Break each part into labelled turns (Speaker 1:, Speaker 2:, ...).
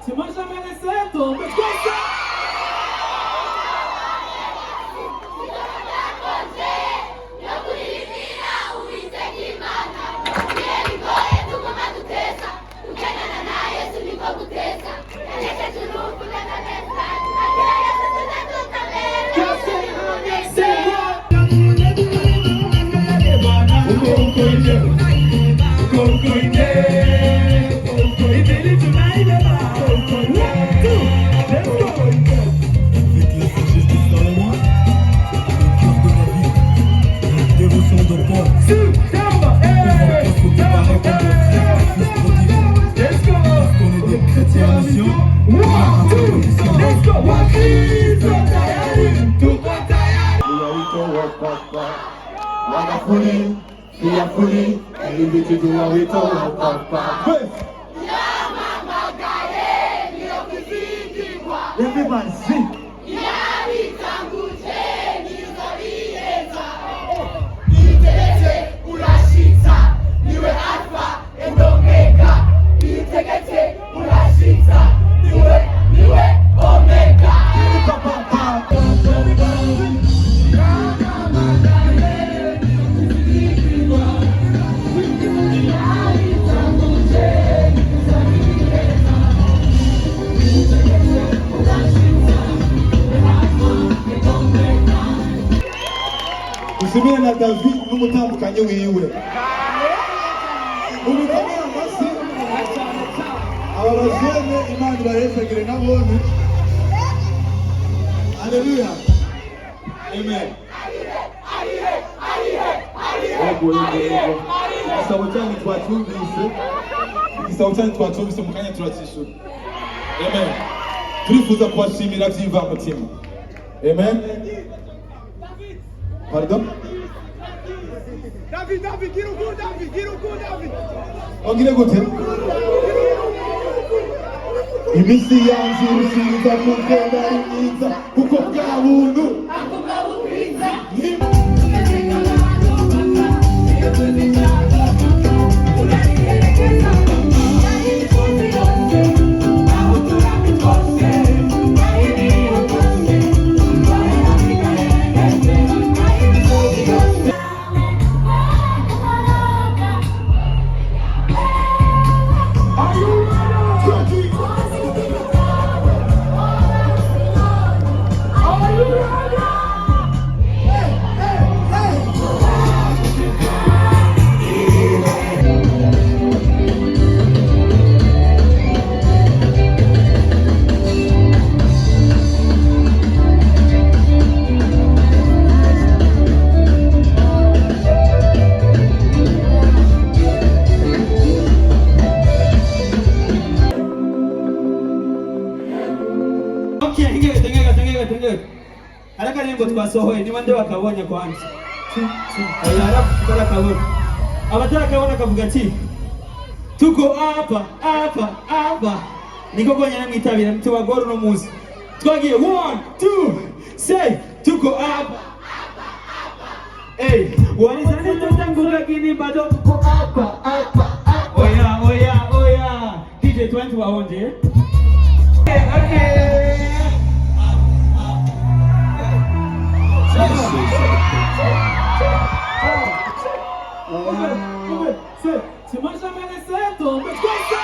Speaker 1: Tu m'as jamais laissé tomber comme ça.
Speaker 2: Everybody sing. Usimire na David n'umutambukanye wiwe. Ubikomeye amasi. Aba bajene Imana ibarezegere nabone. Haleluya. Amen. Igisabo cyane twacumvise mu kanya turakishura. Amen. Turifuza kubashimira by'imva mutima. Amen. Pardon?
Speaker 3: David, gira o gol, David.
Speaker 2: Ongire gute? Imisi yanjye irushiza kugenda ari myiza kuko bwa buntu
Speaker 1: Haraka nimbo twasohoye niba nde bakabonye kwanza. Halafu tukala kabona. Abataka kabona kavuga ati tuko hapa. Niko kwenye na mwitabira mtu wa goro no muzi. Twagiye 1 2 say tuko hapa. Hey, walizani tutangu lakini bado tuko hapa. Oya. DJ 20 waonje. Okay.
Speaker 3: Tu m'as jamais laissé tomber comme ça.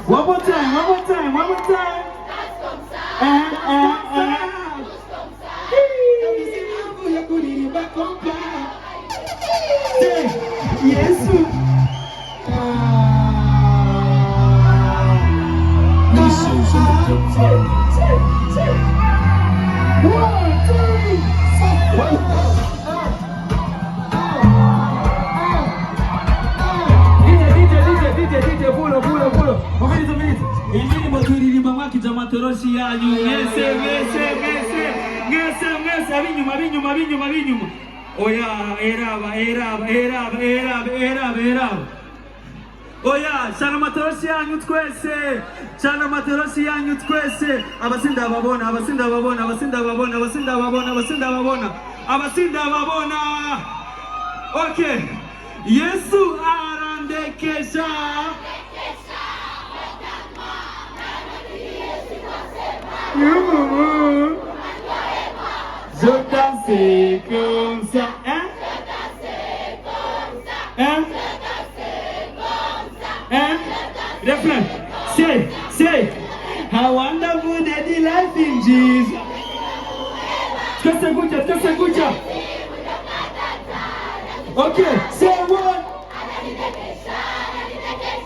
Speaker 1: One more time. Yes. DJ, pulo. Umiliza. Indirimbo turirimba mwakija amatoroshi yanyu. Mwese. twese abinyuma. Oya, eraba. Oya, chana matoroshi yanyu twese. Abasinda babona. Okay. Yesu arandekesha. Je dansais comme ça, hein? Refrain. Say, how wonderful the life in Jesus. Qu'est-ce que okay, say what?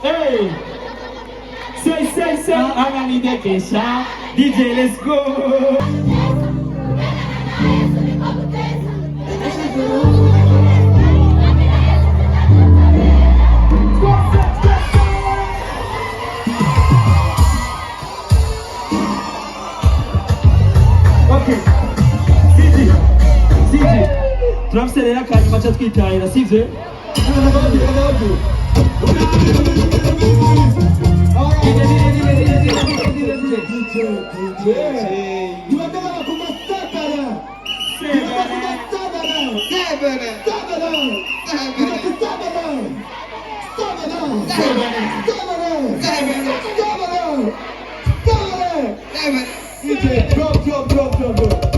Speaker 1: Hey. Say, Ananidekesha. DJ, let's go. Okay. CG. Turamserera kandi macha twitahira sivyo? Drop.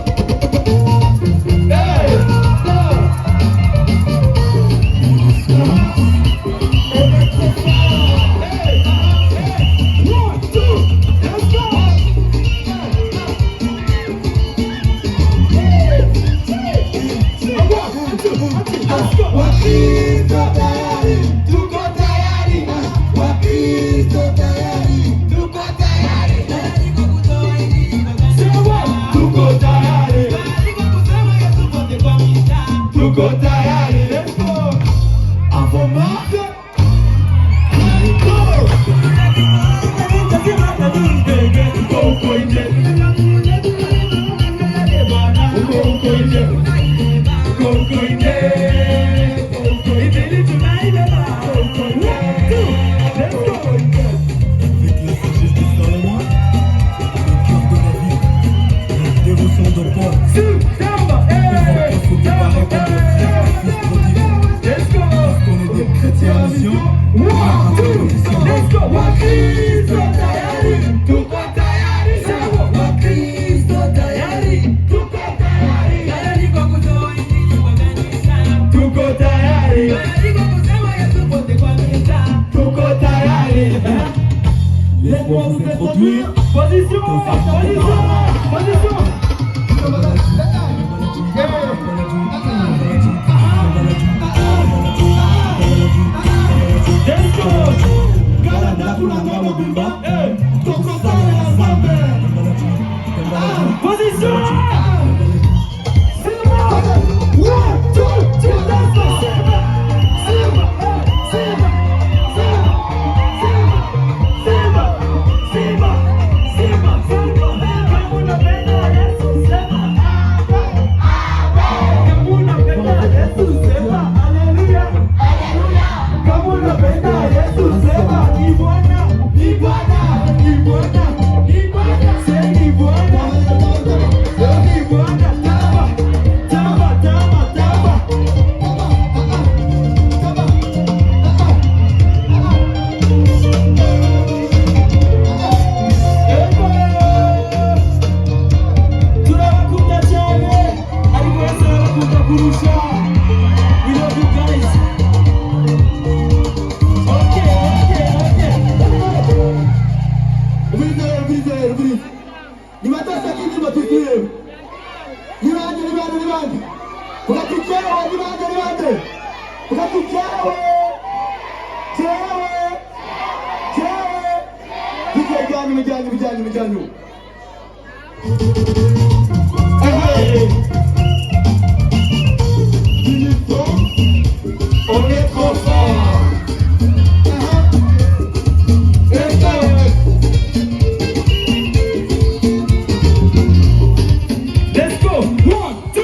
Speaker 1: Let's go. 1, 2.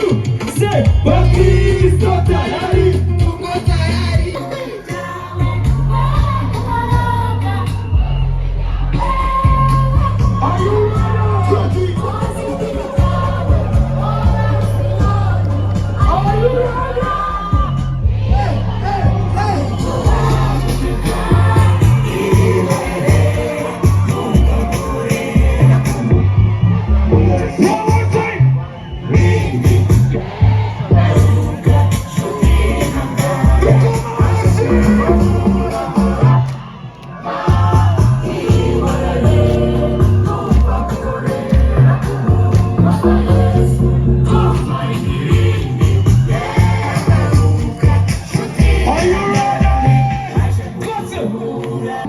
Speaker 2: Bakristo tayari, tuko tayari. Are you ready? Are you ready?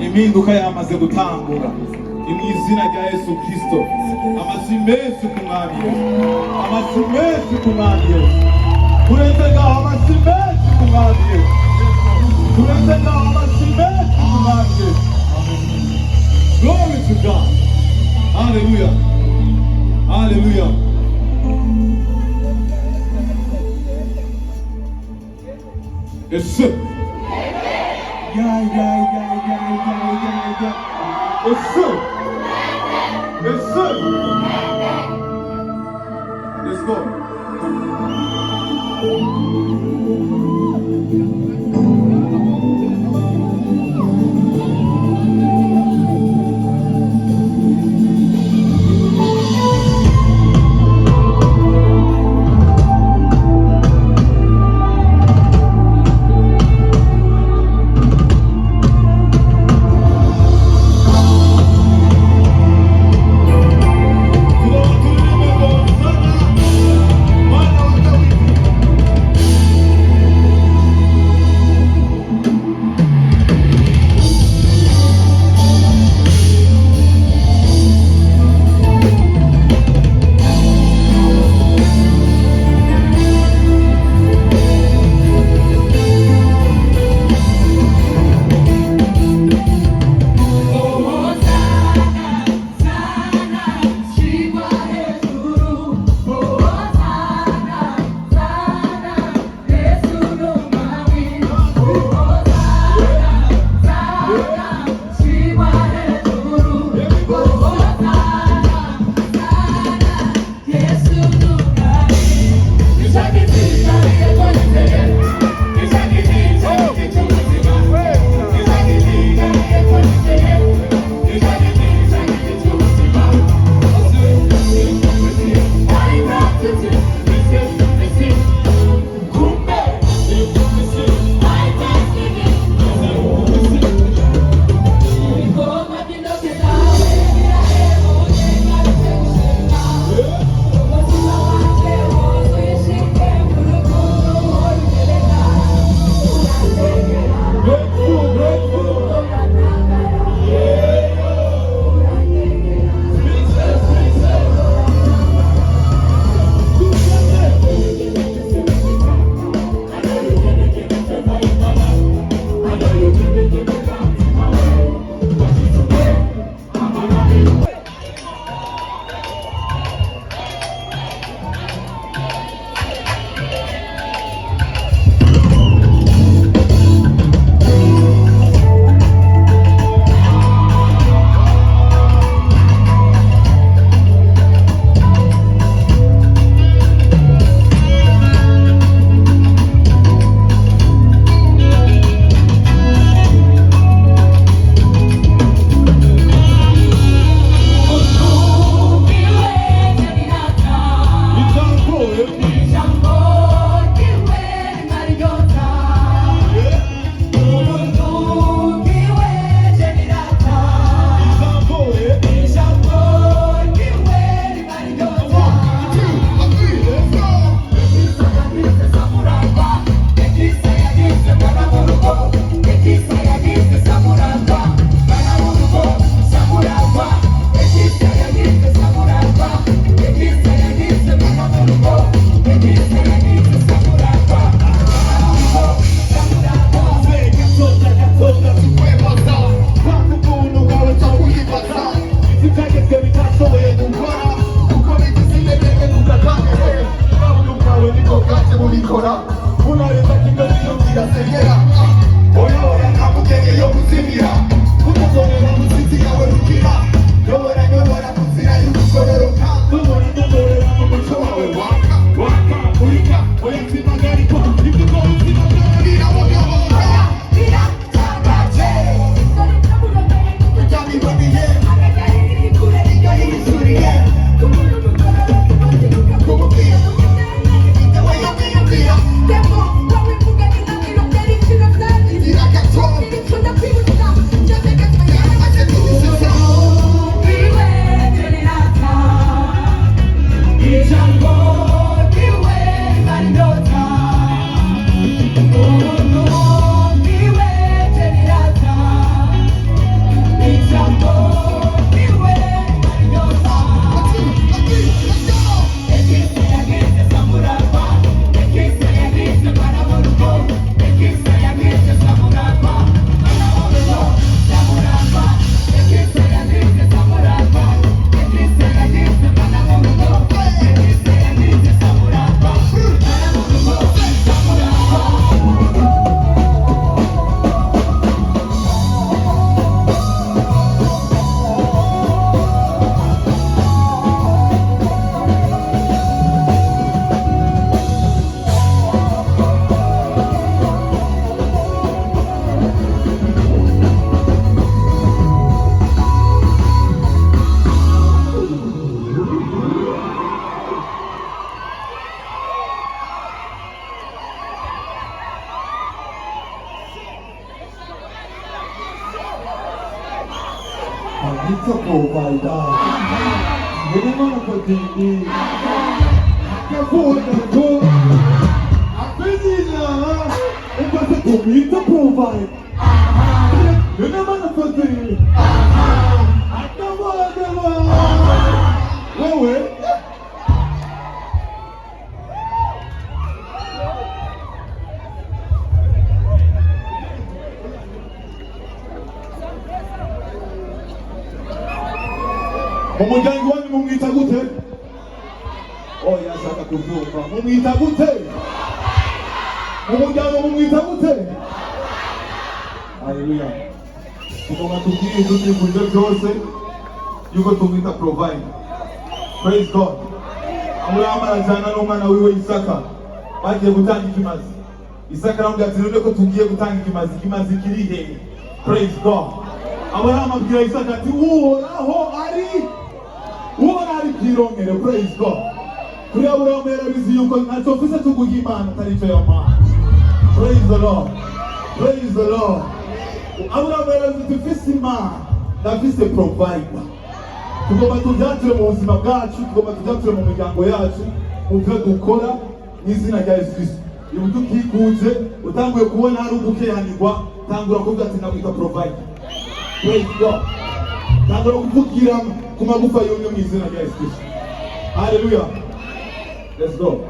Speaker 2: Impinduka yamaze gutangura mu izina rya Yesu Kristo. Amasi menshi ku mwami Yesu, amasi menshi ku mwami Yesu, kurenze ngaho amasi menshi ku mwami Yesu, kurenze ngaho amasi menshi ku mwami Yesu. Glory to God. Hallelujah. Hallelujah. Yes, sir. Yeah. Yes, sir. Yes, sir. Let's go. kubikora unareza kigazino kirasengera oya oya ntamugenge yo kuzimira kutuzonera muziki yawe rukira yobora yobora kuzira y'ugororoka ndomorera mu muco wawe waka waka urika oya nsimagariko ibyo usimagarira birabogaboga biratangaje turyamiboniye kure iryo yisuriye It's a provider. We don't want to put it in. I can't afford to go. I'm busy now. It was a good to provide. We don't want to put it in. I don't want to go. Wait, wait. Umuryango wanyu mumwita gute? Oya ashaka kuvyumva. Mumwita gute? Umuryango mumwita gute? Haleluya. Tugomba tubwire tuti buryo byose yuko tumwita provide. Praise God. Abraham arajana n'umwana wiwe Isaka. Bagiye gutanga ikimazi. Isaka aramubwira ati none ko tugiye gutanga ikimazi kiri hehe? Praise God. Abraham abwira Isaka ati uhoraho ari kirongere. Praise God. Kuri Abraham yarabizi yuko ntacyo mfise tuguha Imana atari icyo yampaye. Praise the Lord. Praise the Lord. Abraham yarabizi tufise Imana ndafise provider. Tugomba tubyatire mu buzima bwacu, tugomba tubyatire mu miryango yacu, mu byo dukora n'izina rya Yesu Kristo. Iyo utukikuje utanguye kubona hari ugukehanirwa, tangura kuvuga ati ndamwita provider. Praise God. Tangura kuvugira ku magufa y'umwe mu izina rya Yesu Kristo. Hallelujah. Let's go.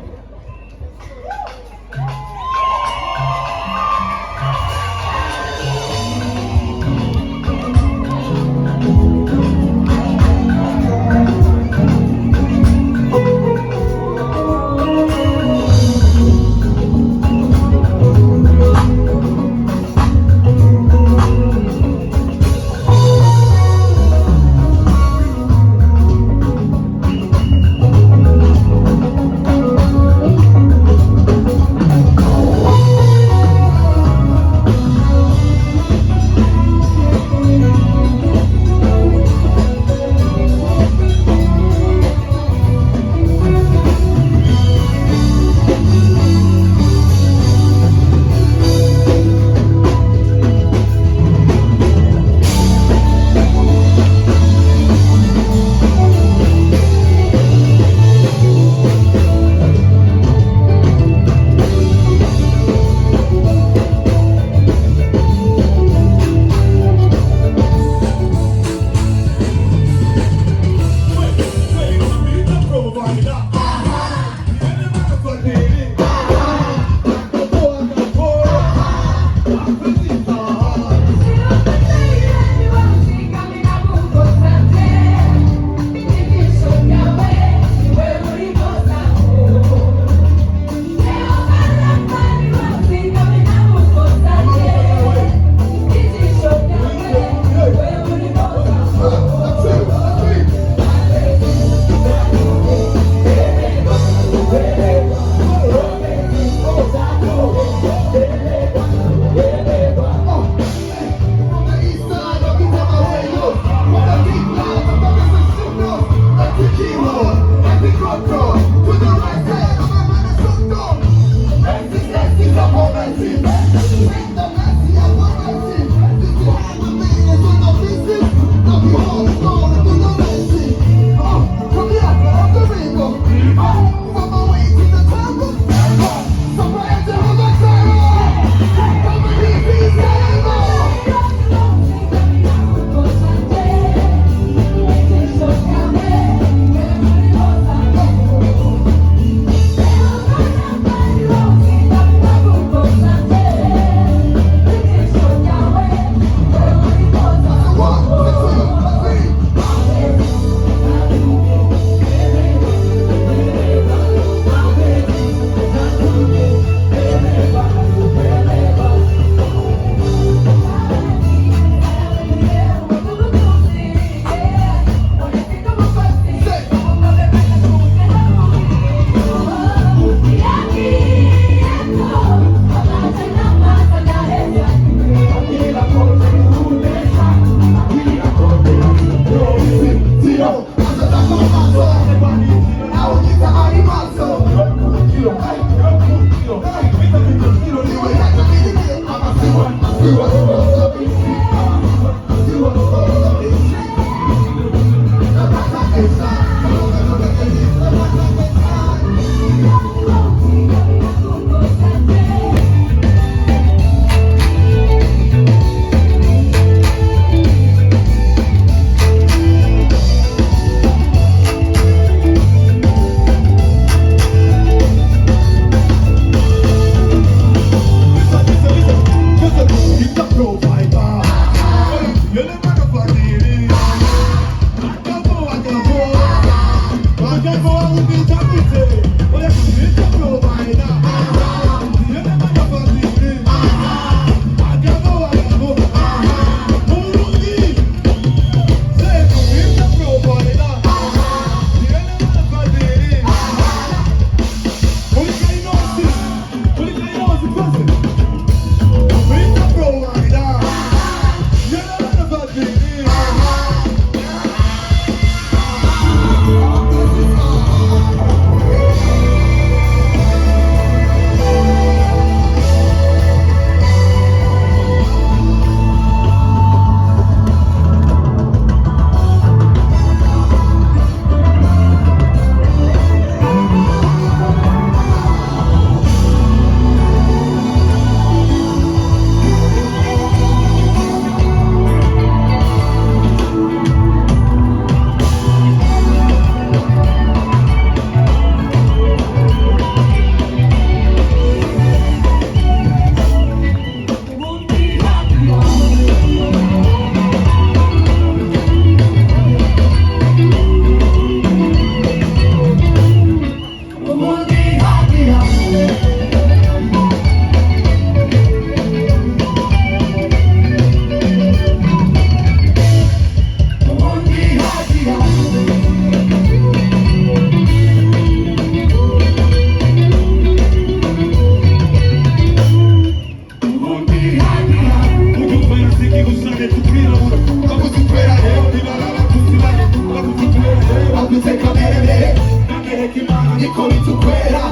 Speaker 2: kwera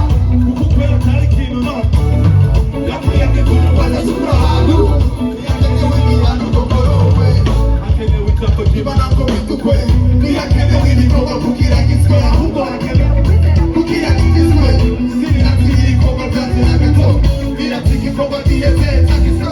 Speaker 2: kuko kwera atari ikintu no yakwiye kunyurwaza z'ura hantu yakenewe n'abantu gogorowe hakenewe ijambo ry'Imana ngo bitukwe ntihakenewe ibikorwa kugira gitswe ahubwo hakenewe kugira gitswe sinatira ibikorwa byacu na gato biratira igikorwa giheze cyagiso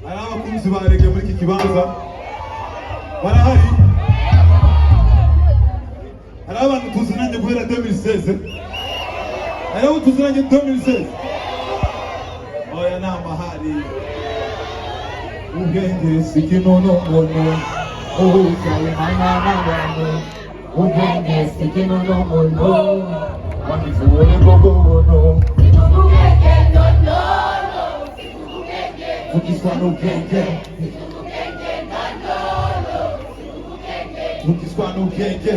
Speaker 2: hari abakunzi ba rege muri iki kibanza barahari hari abantu tuzinanye guhera 2016 hari abo tuzinanye 2016 oya namahari ubwenge sikinonomono ubuzawe mananangano ubwenge sikinonomono wanifuwe gogobono ukiswa n'ubwenge ukiswa n'ubwenge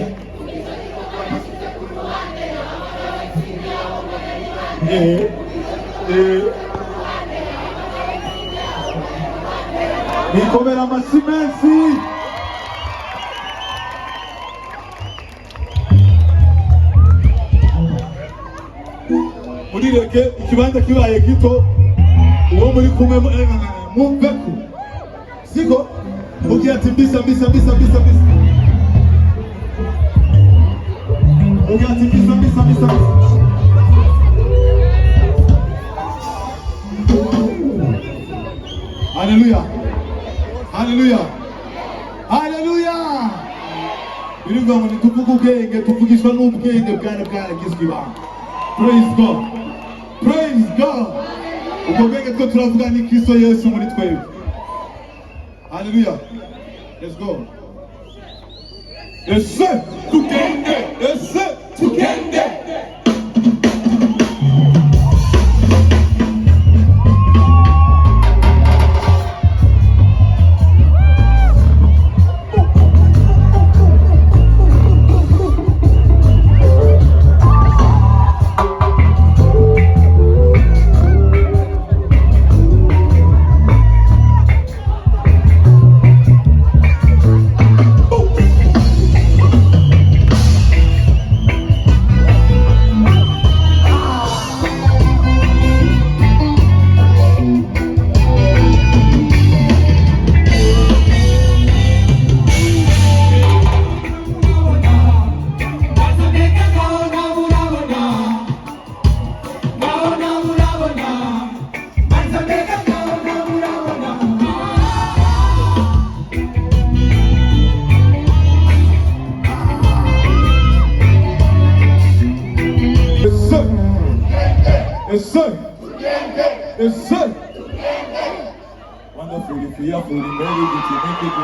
Speaker 2: nikomera amashyi menshi muri rege ikibanza kibaye gito uwo muri kumwe mumveko siko ugiye ati mbisa ugiye ati mbisa haleluya birivuga ngo nituvuge ubwenge tuvugishwa n'ubwenge bwaragizwe ibanga. Praise God ubwo bwenge two turavuga ni Kristo Yesu muri twebwe. Hallelujah. Let's go. Ese tugende Yes, sir. Wonderfully, fearfully, very good to make it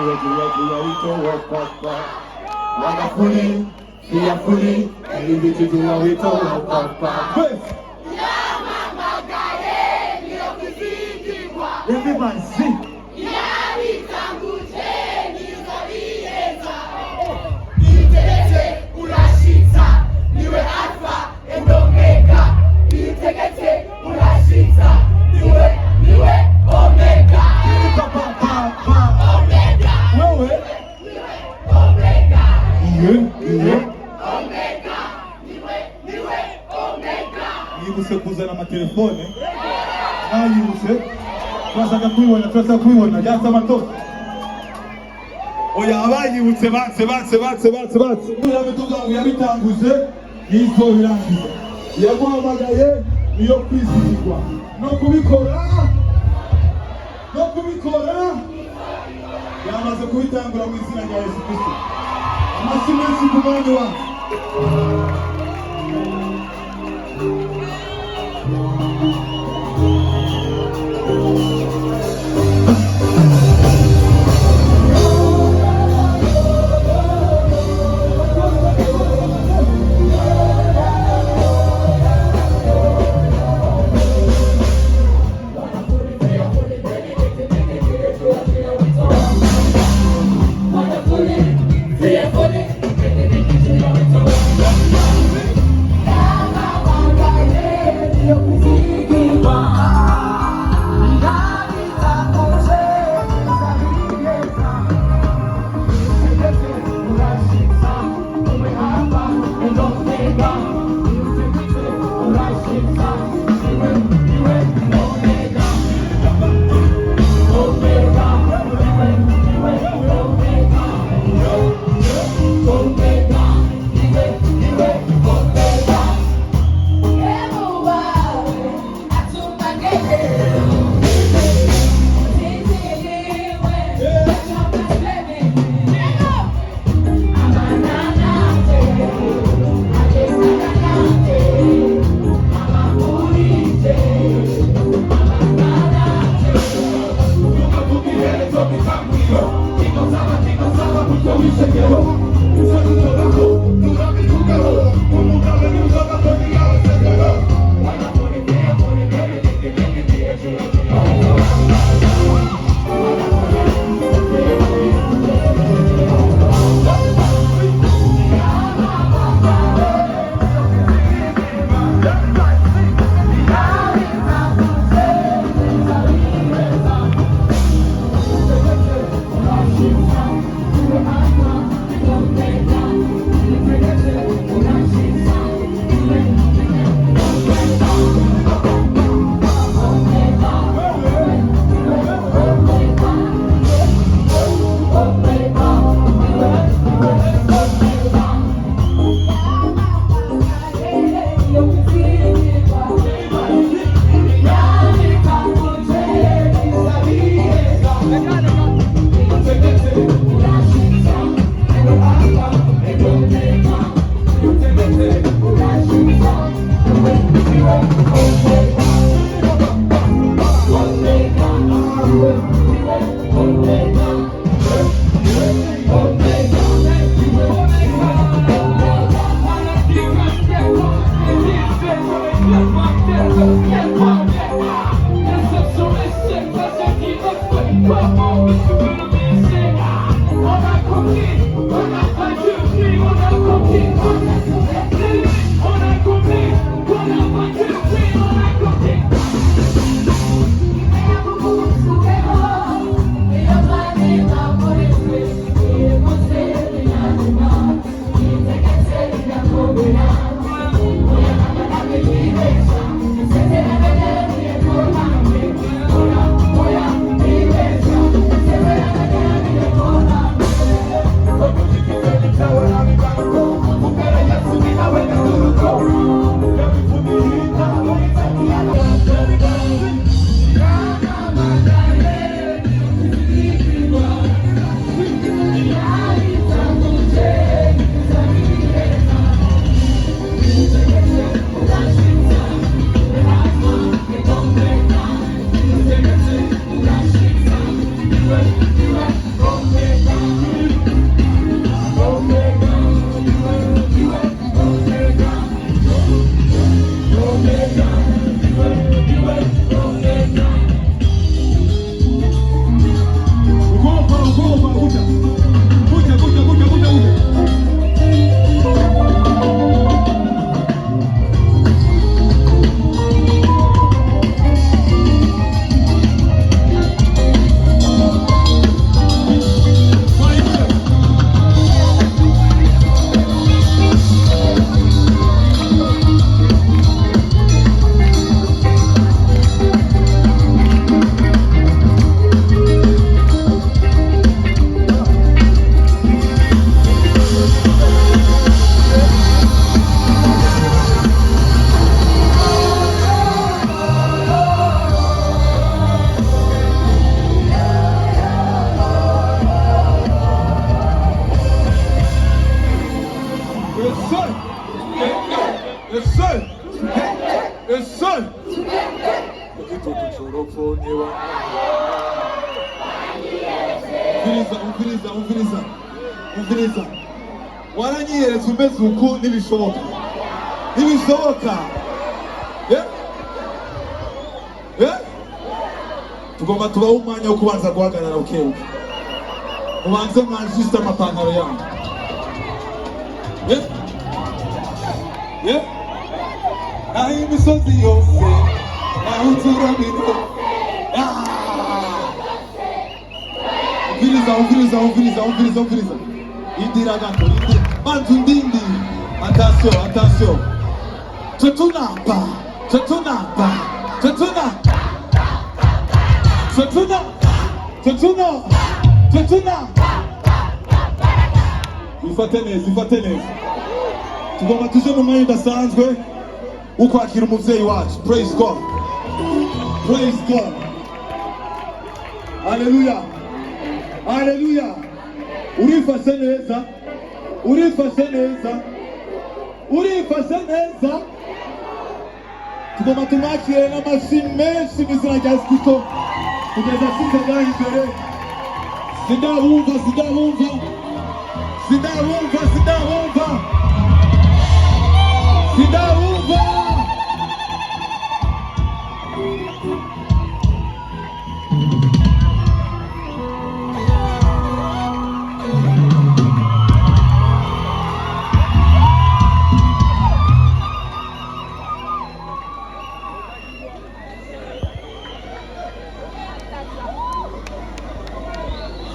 Speaker 2: wonderfully, fearfully, very good to do it all. Everybody sing.
Speaker 4: Omega.
Speaker 2: yibutse kuzana amatelefone nayibutse turashaka kubibona byatse amatoto oya abayibutse batse tuvuga ngo yabitanguze nizo birangiza yaguhamagaye niyo kwizihirwa no kubikora yamaze kubitangura mu izina rya Yesu Kristo. Amashyi menshi ku mwanya wacu.
Speaker 4: Yeah.
Speaker 2: Umviriza. Waranyiyeretse umeze uku n'ibishoboka. N'ibishoboka. Tugomba tubaho umwanya wo kubanza guhagarara ukebuke. Ubanze mwanjiste amapantaro yanyu. Naho imisozi yose, naho uturabiro. Umviriza. Indira gato, bantu ndindi. Attention. Tutunapa. Ifate neza. Tugomba tuje mu mwanya udasanzwe ukwakira umuvyeyi wacu. Praise God. Hallelujah. Urifashe neza. Tugomba tumakire n'amashyi menshi mu izina rya Yesu Kristo kugeza sinzagaho imbere. Sindabumva.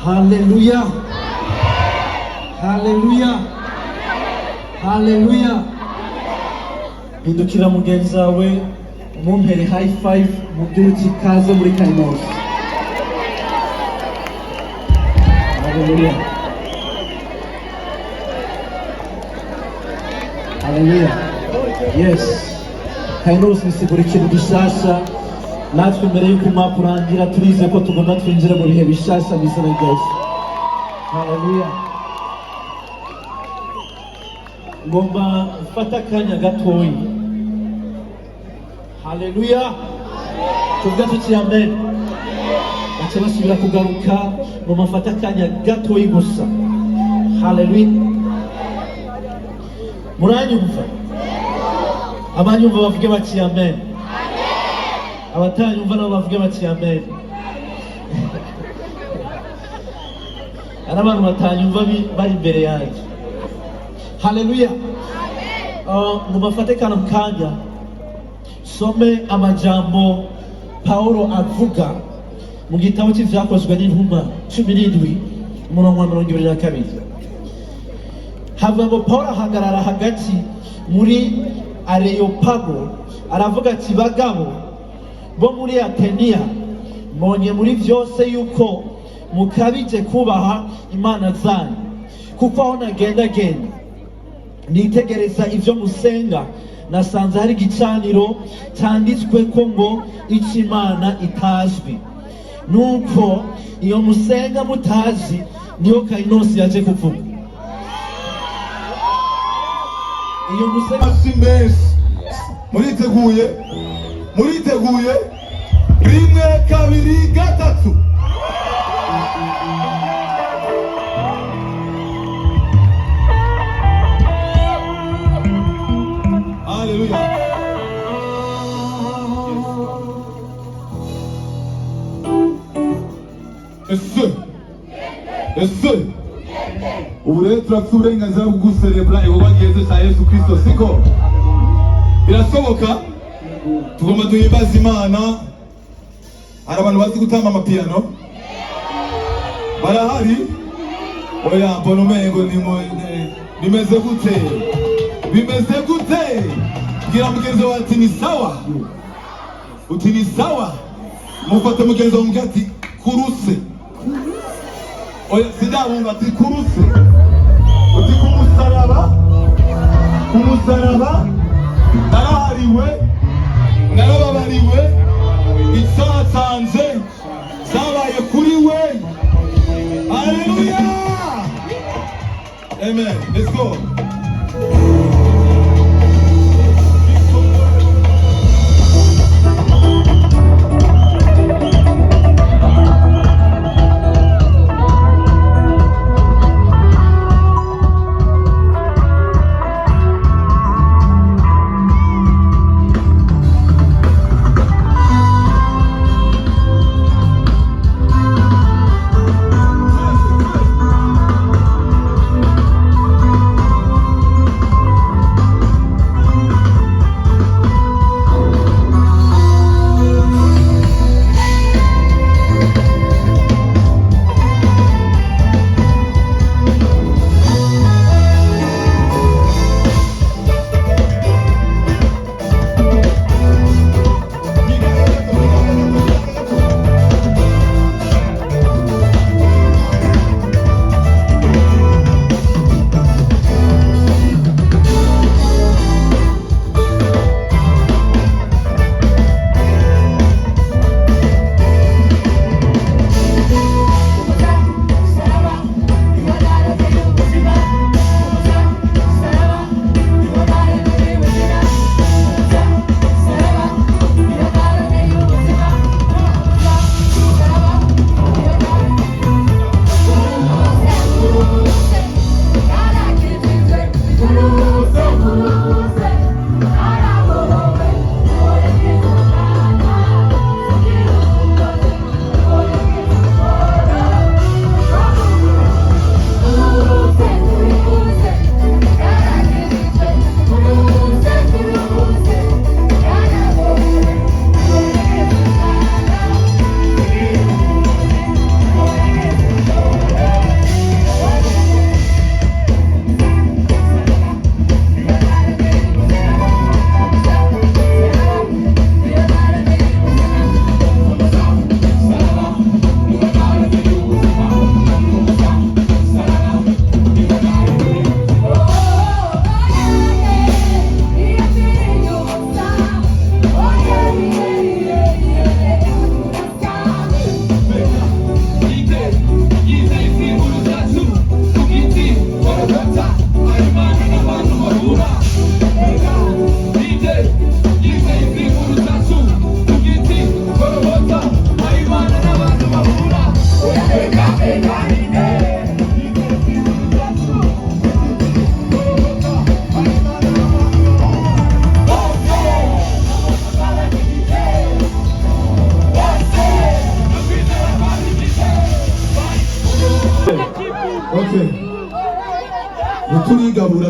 Speaker 3: Hallelujah. Hindukira mugenzi wawe umumpere high five mu by'uti kaze muri Kainos. Hallelujah. Yes. Kainos bisigura ikintu gishasha. Natwe mbere y'uko umwaka urangira turize ko tugomba twinjira mu bihe bishasha bizina rya Yesu. Hallelujah. Ngomba mfata akanya gatoyi. Hallelujah. Tuvuga tuti amen. Baca basubira kugaruka ngomba mfata akanya gatoyi gusa. Hallelujah. Muranyumva? Abanyumva bavuge bati amen. Abatanyumva nabo bavuge bati amen. Arabantu batanyumva bari imbere yanjye. Hallelujah. Mubafate kana mkanya some amajambo Paulo avuga mu gitabo cy'ivyakozwe n'intumwa 17 umurongo wa 22. Hava ngo Paulo ahagarara hagati muri Areopago aravuga ati bagabo bo muri Atenia mbonye muri byose yuko mukabije kubaha imana zanyu kuko aho nagenda nitegereza ivyo musenga nasanze hari igicaniro cyanditswe ko ngo ikimana itazwi nuko iyo musenga mutazi niyo Kainos yaje kuvuga. Iyo musenga
Speaker 2: Simbes muriteguye 1 2 3. Hallelujah. Ese ubu rero turafite uburenganzira bwo guserebura ibikorwa byiza cya Yesu Kristo, siko? Birasoboka. Tugomba duhimbaza Imana. Hari abantu bazi gutamba amapiyano? Barahari? Oya, mbona umengo bimeze gute? Gira mugenzi wawe ati ni sawa. Uti ni sawa. Mufate mugenzi wawe mugati kuruse. Oya, sindabumva ati kuruse. Uti kumusaraba narababariwe isatanze zabaye kuri we. Hallelujah. Amen. Let's go.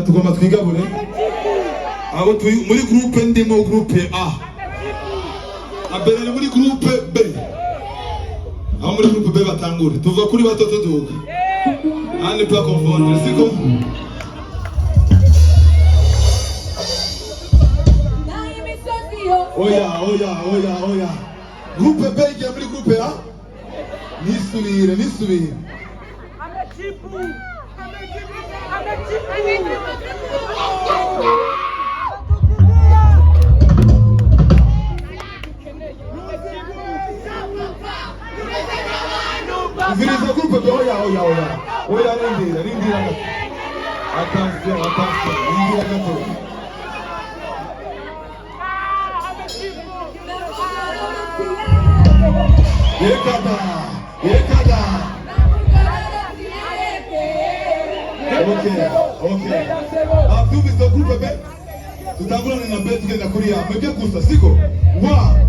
Speaker 2: tugomba twigabure. Abo turi muri groupe ndimo groupe A. Abere muri groupe B. Abo muri groupe B batangure. Tuva kuri batoto duka. Ane pas confondre, siko? Oya. Groupe B igiye muri groupe A. Nisubire. Viriza groupe B, oya, rindira. Attention, rindira gato. Yekada. Okay. Tubizo groupe B. Tutangulana na B tugenda kuri A. Mwebwe gusa siko? 1,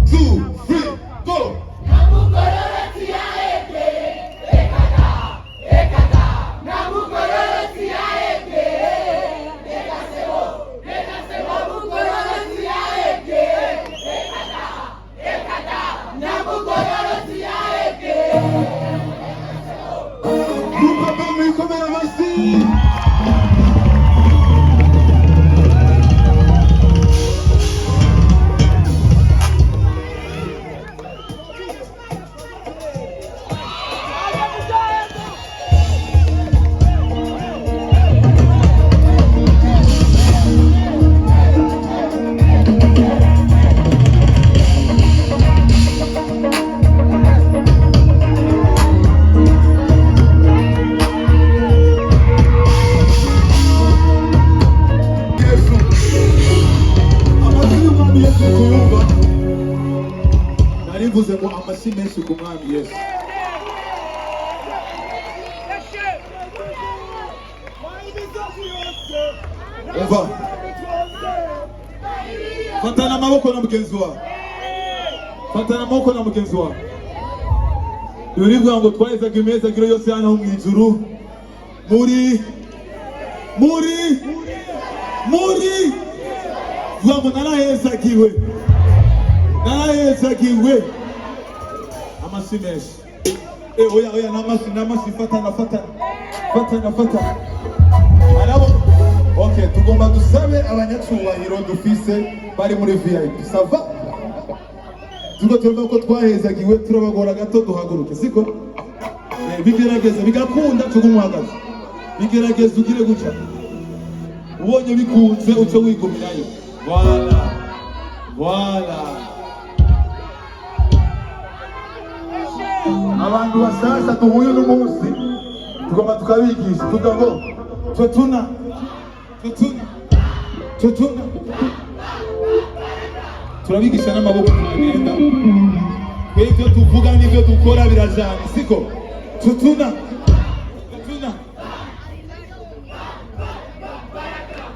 Speaker 2: 2, 3, go. Narivuze ngo amashyi menshi ku mwami Yesu. Eva. Fatana amaboko na mugenzi wawe. Yurivuga ngo twahezaga imezagiro yose hano mu ijuru. Muri. Vuga ngo narahezagiwe. Amashyi menshi. Oya, namashyi fatana. Arabo. Okay, tugomba dusabe abanyacyubahiro dufise bari muri VIP. Sava? Turumva ko twahezagiwe turabagora gato duhaguruke, siko? Bigerageza bigakunda tugumuhagaze. Bigerageza ugire guca. Ubonye bikunze uce wigumirayo. Voilà. Abantu basasa duhuye n'umunsi tugomba tukabigisha tuvuga ngo tutuna turabigisha n'amaboko turagenda ibyo tuvuga n'ibyo dukora birajana siko tutuna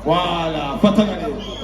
Speaker 2: voilà fatana neza.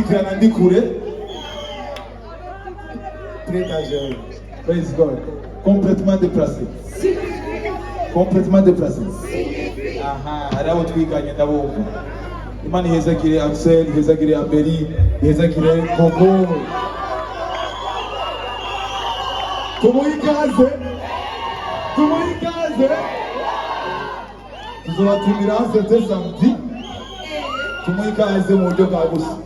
Speaker 2: ndabakurikirana ndi kure. Très dangereux. Praise God. Complètement déplacé. Complètement déplacé. Aha, hari abo twiganye ndabumva. Imana ihezagire Axel, ihezagire Ameri, ihezagire Koko. Tumuhe ikaze. Tumuhe ikaze. Tuzobatumira hasete samedi. Tumuhe ikaze mu buryo bwagutse.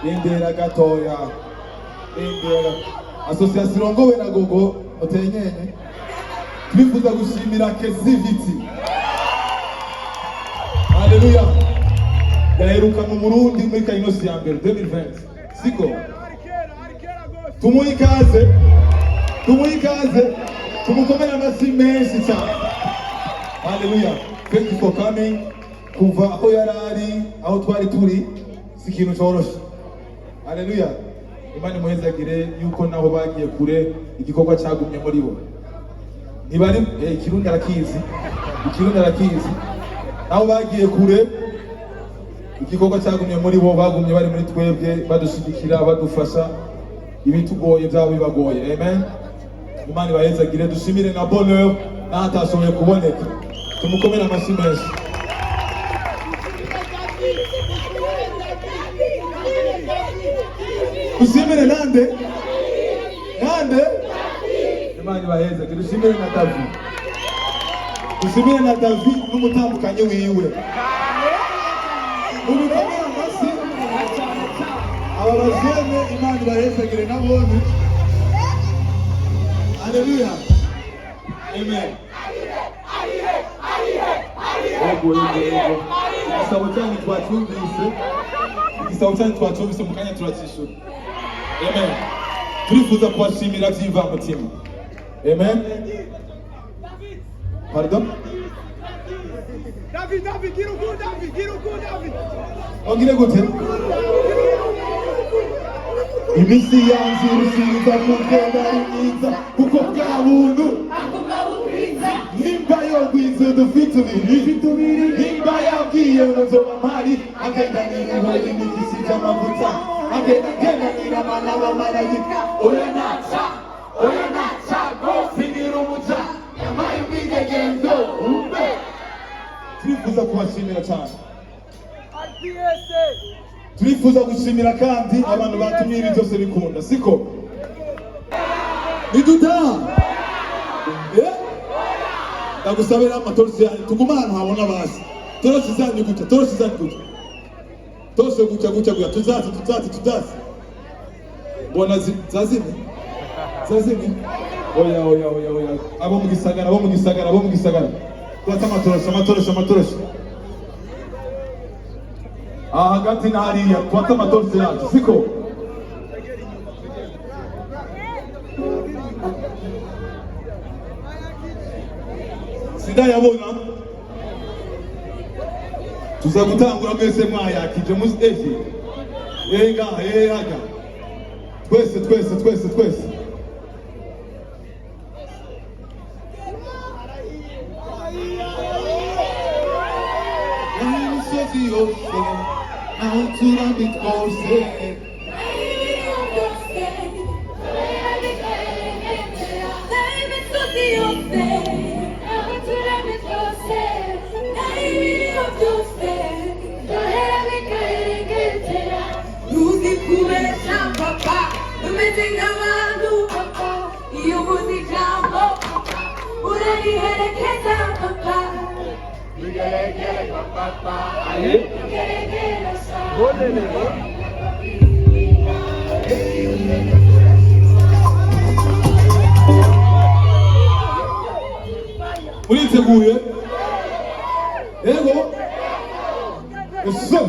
Speaker 2: Indera gatoya. Indera. Association irongowe na Gogo Otenyenye. Twifuza gushimira Kesiviti. Haleluya. Yaheruka mu Burundi muri Kainos ya mbere 2020. Siko. Tumuhe ikaze. Tumuhe ikaze. Tumukomere amashyi menshi cyane. Haleluya. Thank you for coming. Kuva aho yarari, aho twari turi, si ikintu cyoroshye. Haleluya. Imana imuhezagire yuko naho bagiye kure igikorwa cyagumye muri bo. Ntibari ikirundi arakizi. Ikirundi arakizi. Naho bagiye kure igikorwa cyagumye muri bo, bagumye bari muri twebwe badushigikira badufasha ibitugoye byabo bibagoye. Amen. Imana ibahezagire, dushimire na bonheur n'ahatashoboye kuboneka. Tumukomere amashyi menshi. Dushimire nande? Nande? Imana ibahezagire, dushimire na David. Dushimire na David n'umutambukanye wiwe. Mubikomere amashyi. Aba bajene Imana ibahezagire nabone. Haleluya. Amen. Igisabo cyanyu twacyumvise mu kanya turakishura. Amen. Turifuza kubashimira by'imvamutima. Amen. Pardon?
Speaker 4: David, gira uku, David.
Speaker 2: Ongire gute? Imisi yanjye irushiza kugenda ari myiza kuko bwa buntu nimba yogwize dufite ubiri nimba yabwiye uzoba mpari agenda n'inkoyi n'igisiga amavuta agenda n'irabana b'amarayika oya naca gofinira umuca yampaye ubwigegendo umbe. Turifuza kubashimira cyane. Turifuza gushimira kandi abantu batumye ibi byose bikunda, siko? Nidutaha. Ndagusabira amatoroshi yanyu tuguma ahantu habona basi. Toroshi zanyu gutya. Tose gutya tuzazi. Bona zazime. Oya. Abo mu gisagara. Twata amatoroshi. Hagati na hariya twata amatoroshi yacu, siko? Sindayabona. Tuza gutangura mwese mwayakije muzi eje. Haga. Twese. Uriteguye? Yego. Eso.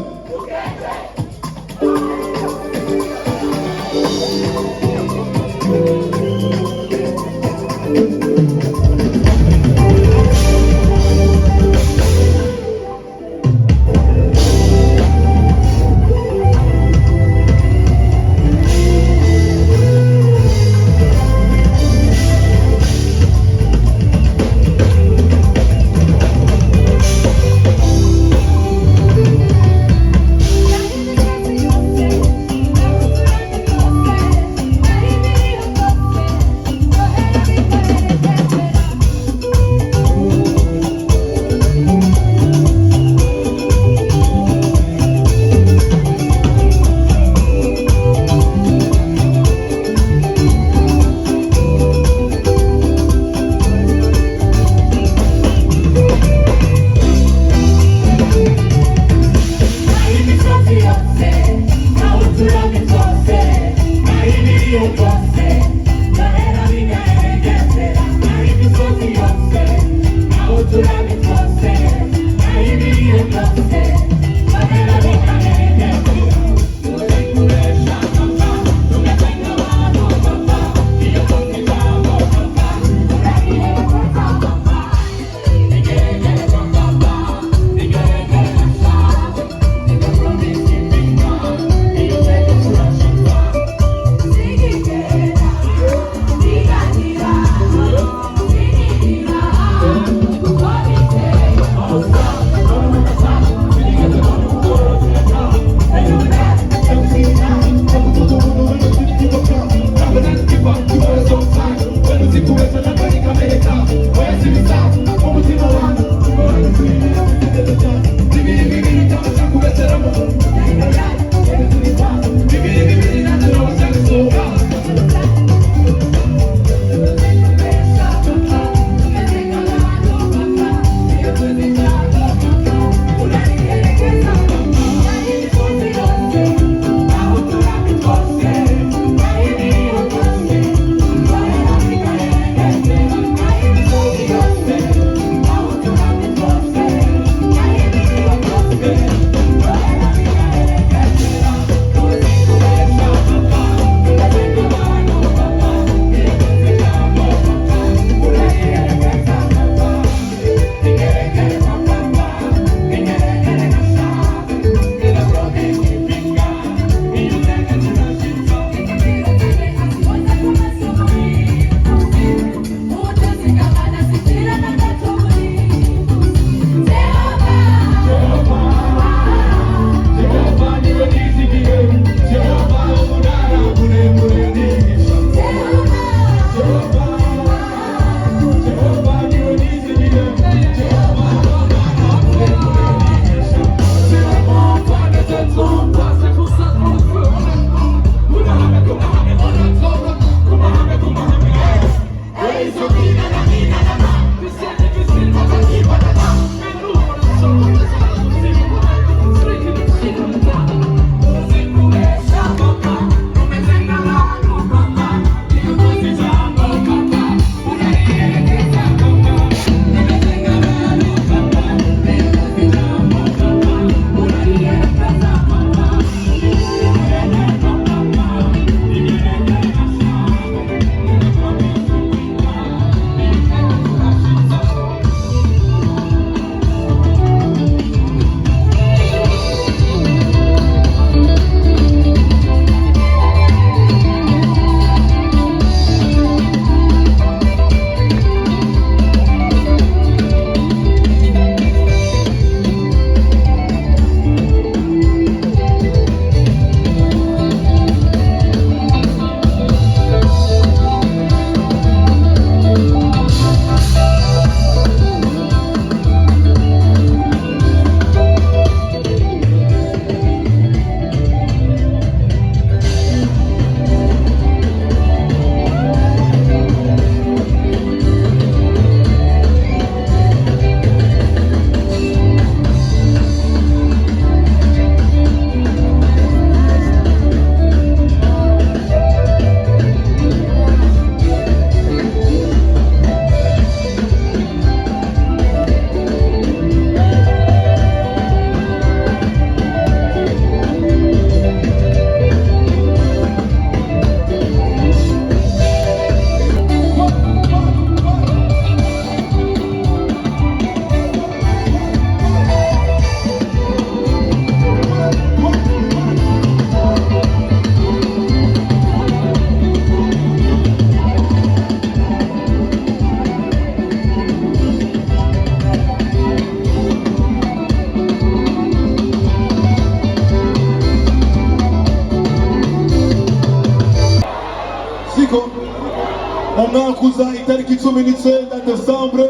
Speaker 2: umwakuza itariki 19 Desembre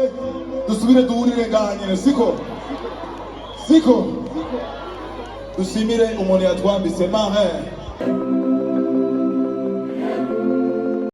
Speaker 2: dusubire duhurire nganyene siko dusimire umuntu yatwambise mahe